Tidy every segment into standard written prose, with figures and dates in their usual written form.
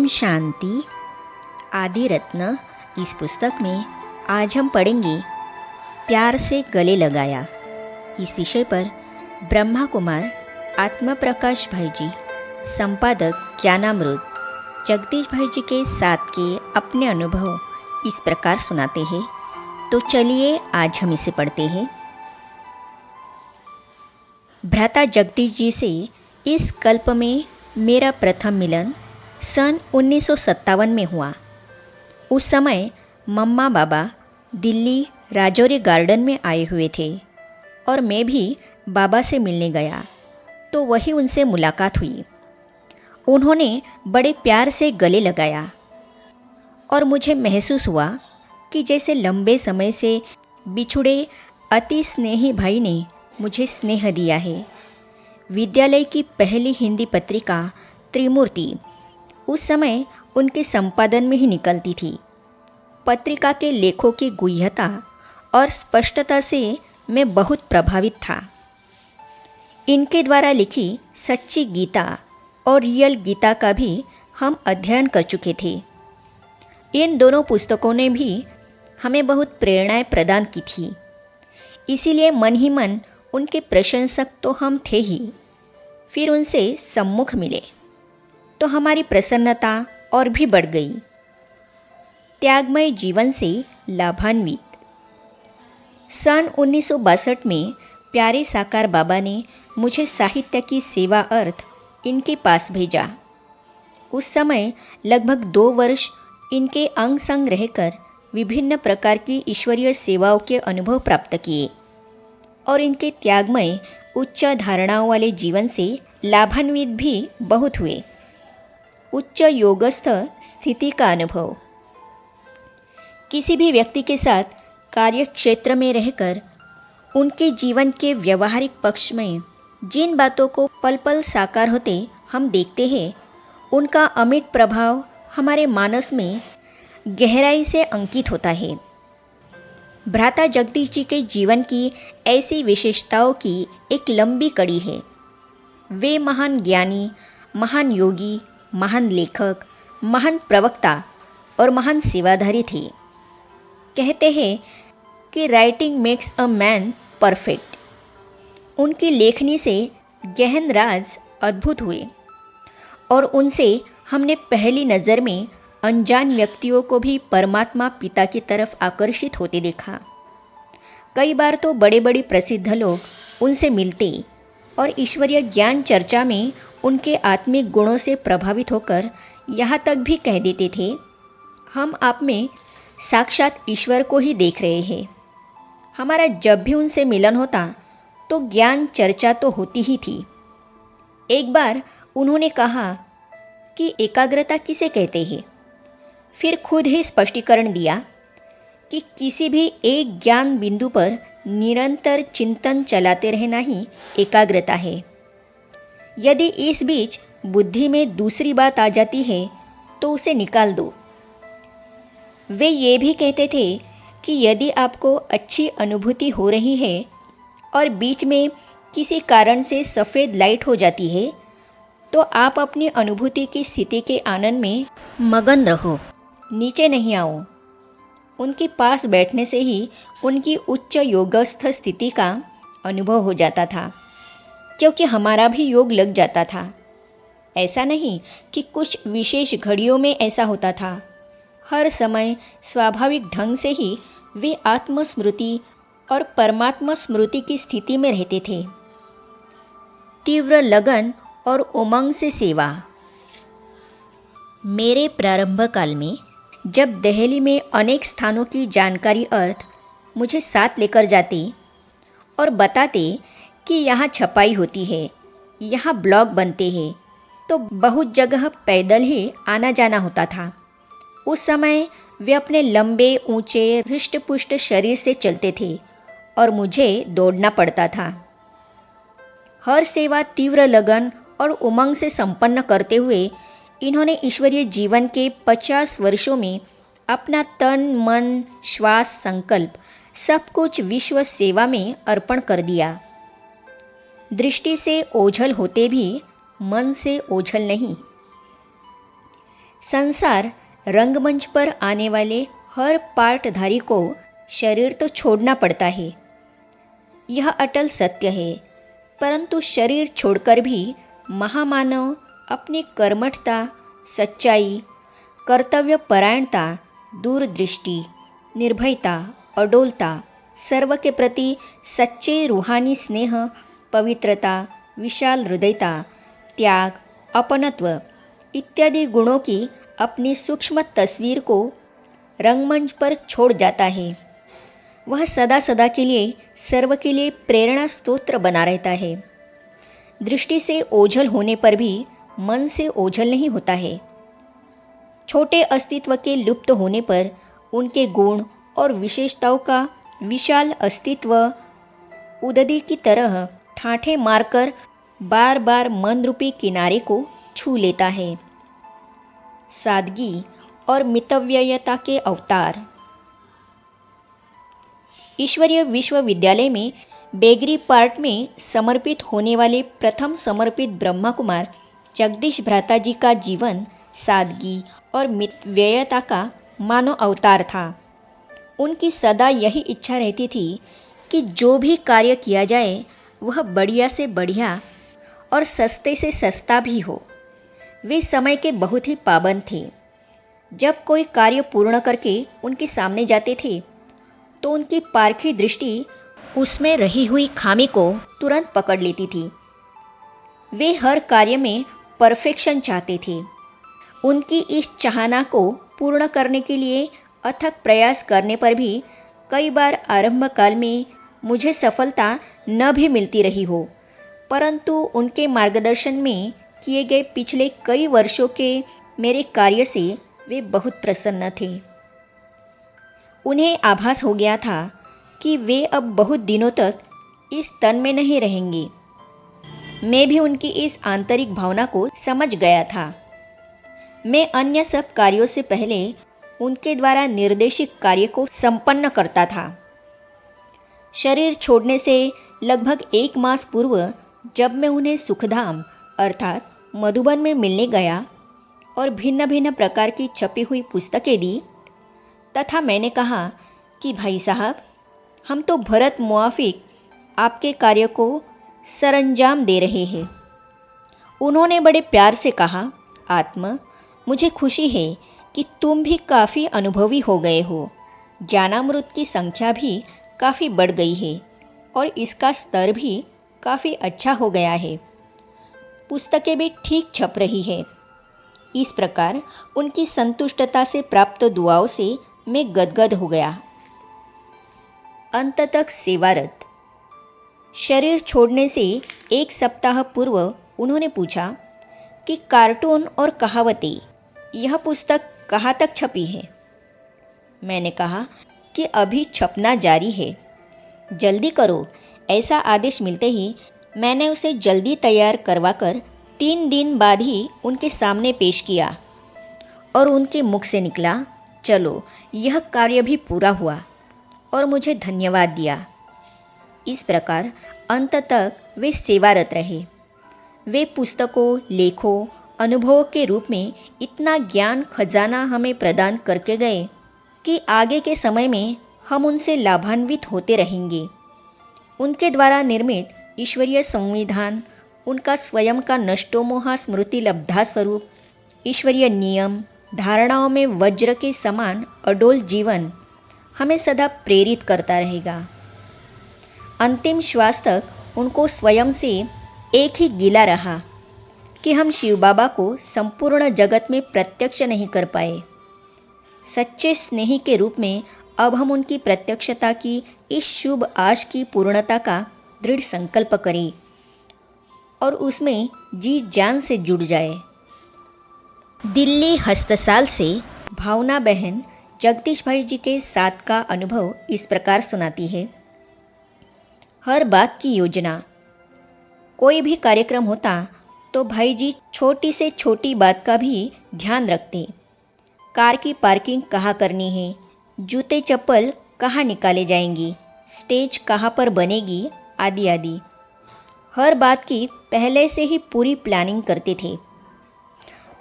ओम शांति। आदि रत्न इस पुस्तक में आज हम पढ़ेंगे प्यार से गले लगाया। इस विषय पर ब्रह्मा कुमार आत्मा प्रकाश भाई जी, संपादक ज्ञानामृत जगदीश भाई जी के साथ के अपने अनुभव इस प्रकार सुनाते हैं। तो चलिए आज हम इसे पढ़ते हैं। भ्राता जगदीश जी से इस कल्प में मेरा प्रथम मिलन सन 1957 में हुआ। उस समय मम्मा बाबा दिल्ली राजौरी गार्डन में आए हुए थे और मैं भी बाबा से मिलने गया तो वही उनसे मुलाकात हुई। उन्होंने बड़े प्यार से गले लगाया और मुझे महसूस हुआ कि जैसे लंबे समय से बिछुड़े अति स्नेही भाई ने मुझे स्नेह दिया है। विद्यालय की पहली हिंदी पत्रिका त्रिमूर्ति उस समय उनके संपादन में ही निकलती थी। पत्रिका के लेखों की गुह्यता और स्पष्टता से मैं बहुत प्रभावित था। इनके द्वारा लिखी सच्ची गीता और रियल गीता का भी हम अध्ययन कर चुके थे। इन दोनों पुस्तकों ने भी हमें बहुत प्रेरणाएं प्रदान की थी। इसीलिए मन ही मन उनके प्रशंसक तो हम थे ही। फिर उनसे सम्मुख मिले तो हमारी प्रसन्नता और भी बढ़ गई। त्यागमय जीवन से लाभान्वित। सन 1962 में प्यारे साकार बाबा ने मुझे साहित्य की सेवा अर्थ इनके पास भेजा। उस समय लगभग 2 वर्ष इनके अंग संग रहकर विभिन्न प्रकार की ईश्वरीय सेवाओं के अनुभव प्राप्त किए और इनके त्यागमय उच्च धारणाओं वाले जीवन से लाभान्वित भी बहुत हुए। उच्च योगस्थ स्थिति का अनुभव। किसी भी व्यक्ति के साथ कार्य क्षेत्र में रहकर उनके जीवन के व्यवहारिक पक्ष में जिन बातों को पल पल साकार होते हम देखते हैं, उनका अमिट प्रभाव हमारे मानस में गहराई से अंकित होता है। भ्राता जगदीश जी के जीवन की ऐसी विशेषताओं की एक लंबी कड़ी है। वे महान ज्ञानी, महान योगी, महान लेखक, महान प्रवक्ता और महान सेवाधारी थे। कहते हैं कि writing makes a man perfect. उनकी लेखनी से गहन राज अद्भुत हुए और उनसे हमने पहली नज़र में अनजान व्यक्तियों को भी परमात्मा पिता की तरफ आकर्षित होते देखा। कई बार तो बड़े बड़े प्रसिद्ध लोग उनसे मिलते और ईश्वरीय ज्ञान चर्चा में उनके आत्मिक गुणों से प्रभावित होकर यहाँ तक भी कह देते थे, हम आप में साक्षात ईश्वर को ही देख रहे हैं। हमारा जब भी उनसे मिलन होता तो ज्ञान चर्चा तो होती ही थी। एक बार उन्होंने कहा कि एकाग्रता किसे कहते हैं। फिर खुद ही स्पष्टीकरण दिया कि किसी भी एक ज्ञान बिंदु पर निरंतर चिंतन चलाते रहना ही एकाग्रता है। यदि इस बीच बुद्धि में दूसरी बात आ जाती है तो उसे निकाल दो। वे ये भी कहते थे कि यदि आपको अच्छी अनुभूति हो रही है और बीच में किसी कारण से सफ़ेद लाइट हो जाती है तो आप अपनी अनुभूति की स्थिति के आनंद में मगन रहो, नीचे नहीं आओ। उनके पास बैठने से ही उनकी उच्च योगस्थ स्थिति का अनुभव हो जाता था, क्योंकि हमारा भी योग लग जाता था। ऐसा नहीं कि कुछ विशेष घड़ियों में ऐसा होता था। हर समय स्वाभाविक ढंग से ही वे आत्मस्मृति और परमात्मा स्मृति की स्थिति में रहते थे। तीव्र लगन और उमंग से सेवा। मेरे प्रारंभ काल में जब दिल्ली में अनेक स्थानों की जानकारी अर्थ मुझे साथ लेकर जाते और बताते कि यहाँ छपाई होती है, यहाँ ब्लॉग बनते हैं, तो बहुत जगह पैदल ही आना जाना होता था। उस समय वे अपने लंबे ऊंचे हृष्ट-पुष्ट शरीर से चलते थे और मुझे दौड़ना पड़ता था। हर सेवा तीव्र लगन और उमंग से संपन्न करते हुए इन्होंने ईश्वरीय जीवन के 50 वर्षों में अपना तन मन श्वास संकल्प सब कुछ विश्व सेवा में अर्पण कर दिया। दृष्टि से ओझल होते भी मन से ओझल नहीं। संसार रंगमंच पर आने वाले हर पार्टधारी को शरीर तो छोड़ना पड़ता है, यह अटल सत्य है। परंतु शरीर छोड़कर भी महामानव अपनी कर्मठता, सच्चाई, कर्तव्यपरायणता, दूरदृष्टि, निर्भयता, अडोलता, सर्व के प्रति सच्चे रूहानी स्नेह, पवित्रता, विशाल हृदयता, त्याग, अपनत्व इत्यादि गुणों की अपनी सूक्ष्म तस्वीर को रंगमंच पर छोड़ जाता है। वह सदा सदा के लिए सर्व के लिए प्रेरणा स्तोत्र बना रहता है। दृष्टि से ओझल होने पर भी मन से ओझल नहीं होता है। छोटे अस्तित्व के लुप्त होने पर उनके गुण और विशेषताओं का विशाल अस्तित्व उदधि की तरह ठाठे मारकर बार बार मन रूपी किनारे को छू लेता है। सादगी और मितव्ययता के अवतार। ईश्वरीय विश्वविद्यालय में बेगरी पार्ट में समर्पित होने वाले प्रथम समर्पित ब्रह्मा कुमार जगदीश भ्राता जी का जीवन सादगी और मितव्ययता का मानव अवतार था। उनकी सदा यही इच्छा रहती थी कि जो भी कार्य किया जाए वह बढ़िया से बढ़िया और सस्ते से सस्ता भी हो। वे समय के बहुत ही पाबंद थे। जब कोई कार्य पूर्ण करके उनके सामने जाते थे तो उनकी पारखी दृष्टि उसमें रही हुई खामी को तुरंत पकड़ लेती थी। वे हर कार्य में परफेक्शन चाहते थे। उनकी इस चाहना को पूर्ण करने के लिए अथक प्रयास करने पर भी कई बार आरंभ काल में मुझे सफलता न भी मिलती रही हो, परंतु उनके मार्गदर्शन में किए गए पिछले कई वर्षों के मेरे कार्य से वे बहुत प्रसन्न थे। उन्हें आभास हो गया था कि वे अब बहुत दिनों तक इस तन में नहीं रहेंगे। मैं भी उनकी इस आंतरिक भावना को समझ गया था। मैं अन्य सब कार्यों से पहले उनके द्वारा निर्देशित कार्य को संपन्न करता था। शरीर छोड़ने से लगभग 1 मास पूर्व जब मैं उन्हें सुखधाम अर्थात मधुबन में मिलने गया और भिन्न भिन्न प्रकार की छपी हुई पुस्तकें दी तथा मैंने कहा कि भाई साहब, हम तो भरत मुआफिक आपके कार्य को सरंजाम दे रहे हैं। उन्होंने बड़े प्यार से कहा, आत्मा, मुझे खुशी है कि तुम भी काफ़ी अनुभवी हो गए हो। ज्ञानामृत की संख्या भी काफ़ी बढ़ गई है और इसका स्तर भी काफ़ी अच्छा हो गया है। पुस्तकें भी ठीक छप रही है। इस प्रकार उनकी संतुष्टता से प्राप्त दुआओं से मैं गदगद हो गया। अंत तक सेवारत। शरीर छोड़ने से 1 सप्ताह पूर्व उन्होंने पूछा कि कार्टून और कहावतें यह पुस्तक कहाँ तक छपी है। मैंने कहा कि अभी छपना जारी है, जल्दी करो। ऐसा आदेश मिलते ही मैंने उसे जल्दी तैयार करवाकर 3 दिन बाद ही उनके सामने पेश किया और उनके मुख से निकला, चलो यह कार्य भी पूरा हुआ, और मुझे धन्यवाद दिया। इस प्रकार अंत तक वे सेवारत रहे। वे पुस्तकों, लेखों, अनुभवों के रूप में इतना ज्ञान खजाना हमें प्रदान करके गए कि आगे के समय में हम उनसे लाभान्वित होते रहेंगे। उनके द्वारा निर्मित ईश्वरीय संविधान, उनका स्वयं का नष्टोमोहा स्मृति लब्धा स्वरूप, ईश्वरीय नियम, धारणाओं में वज्र के समान अडोल जीवन हमें सदा प्रेरित करता रहेगा। अंतिम श्वास तक उनको स्वयं से एक ही गिला रहा कि हम शिव बाबा को संपूर्ण जगत में प्रत्यक्ष नहीं कर पाए। सच्चे स्नेही के रूप में अब हम उनकी प्रत्यक्षता की इस शुभ आश की पूर्णता का दृढ़ संकल्प करें और उसमें जी जान से जुड़ जाए। दिल्ली हस्तसाल से भावना बहन जगदीश भाई जी के साथ का अनुभव इस प्रकार सुनाती है। हर बात की योजना। कोई भी कार्यक्रम होता तो भाई जी छोटी से छोटी बात का भी ध्यान रखते। कार की पार्किंग कहाँ करनी है, जूते चप्पल कहाँ निकाले जाएंगी, स्टेज कहाँ पर बनेगी, आदि आदि। हर बात की पहले से ही पूरी प्लानिंग करते थे।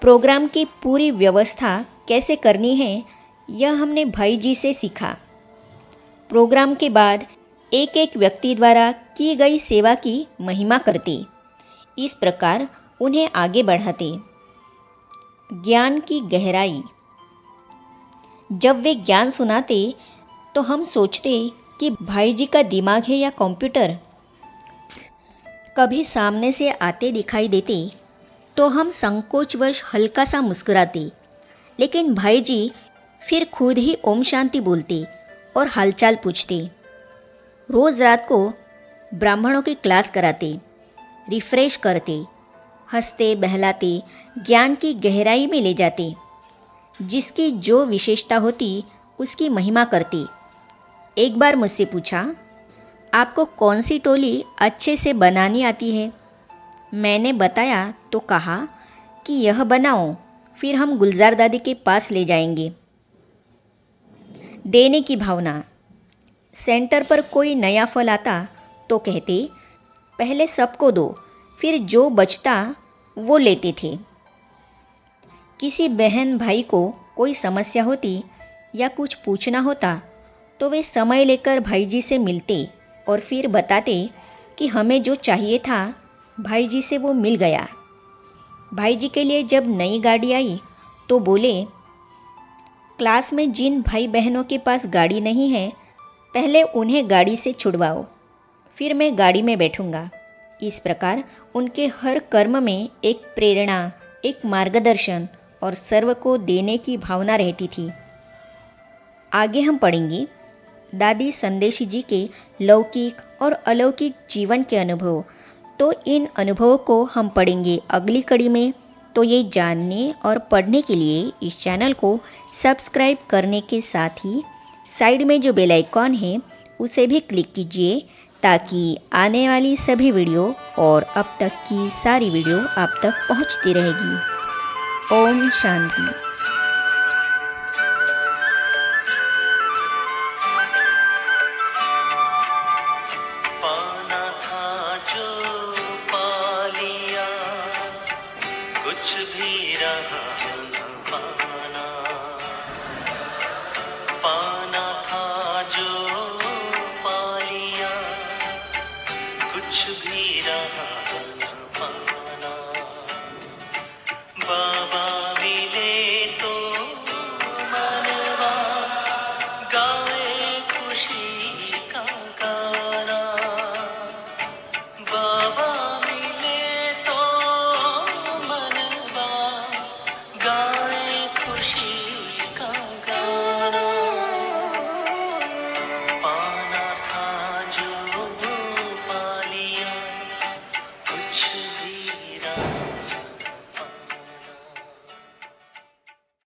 प्रोग्राम की पूरी व्यवस्था कैसे करनी है यह हमने भाई जी से सीखा। प्रोग्राम के बाद एक एक व्यक्ति द्वारा की गई सेवा की महिमा करते, इस प्रकार उन्हें आगे बढ़ाते। ज्ञान की गहराई। जब वे ज्ञान सुनाते तो हम सोचते कि भाई जी का दिमाग है या कंप्यूटर। कभी सामने से आते दिखाई देते तो हम संकोचवश हल्का सा मुस्कुराते, लेकिन भाई जी फिर खुद ही ओम शांति बोलते और हालचाल पूछते। रोज़ रात को ब्राह्मणों की क्लास कराते, रिफ्रेश करते, हंसते बहलाते, ज्ञान की गहराई में ले जाते। जिसकी जो विशेषता होती उसकी महिमा करते। एक बार मुझसे पूछा, आपको कौन सी टोली अच्छे से बनानी आती है? मैंने बताया तो कहा कि यह बनाओ, फिर हम गुलजार दादी के पास ले जाएंगे। देने की भावना। सेंटर पर कोई नया फल आता तो कहते, पहले सबको दो, फिर जो बचता वो लेते थे। किसी बहन भाई को कोई समस्या होती या कुछ पूछना होता तो वे समय लेकर भाई जी से मिलते और फिर बताते कि हमें जो चाहिए था भाई जी से वो मिल गया। भाई जी के लिए जब नई गाड़ी आई तो बोले, क्लास में जिन भाई बहनों के पास गाड़ी नहीं है पहले उन्हें गाड़ी से छुड़वाओ, फिर मैं गाड़ी में बैठूंगा। इस प्रकार उनके हर कर्म में एक प्रेरणा, एक मार्गदर्शन और सर्व को देने की भावना रहती थी। आगे हम पढ़ेंगे दादी संदेशी जी के लौकिक और अलौकिक जीवन के अनुभव। तो इन अनुभवों को हम पढ़ेंगे अगली कड़ी में। तो ये जानने और पढ़ने के लिए इस चैनल को सब्सक्राइब करने के साथ ही साइड में जो बेल आइकॉन है उसे भी क्लिक कीजिए, ताकि आने वाली सभी वीडियो और अब तक की सारी वीडियो आप तक पहुंचती रहेगी। ओम शांति। पाना था जो पा लिया, कुछ भी रहा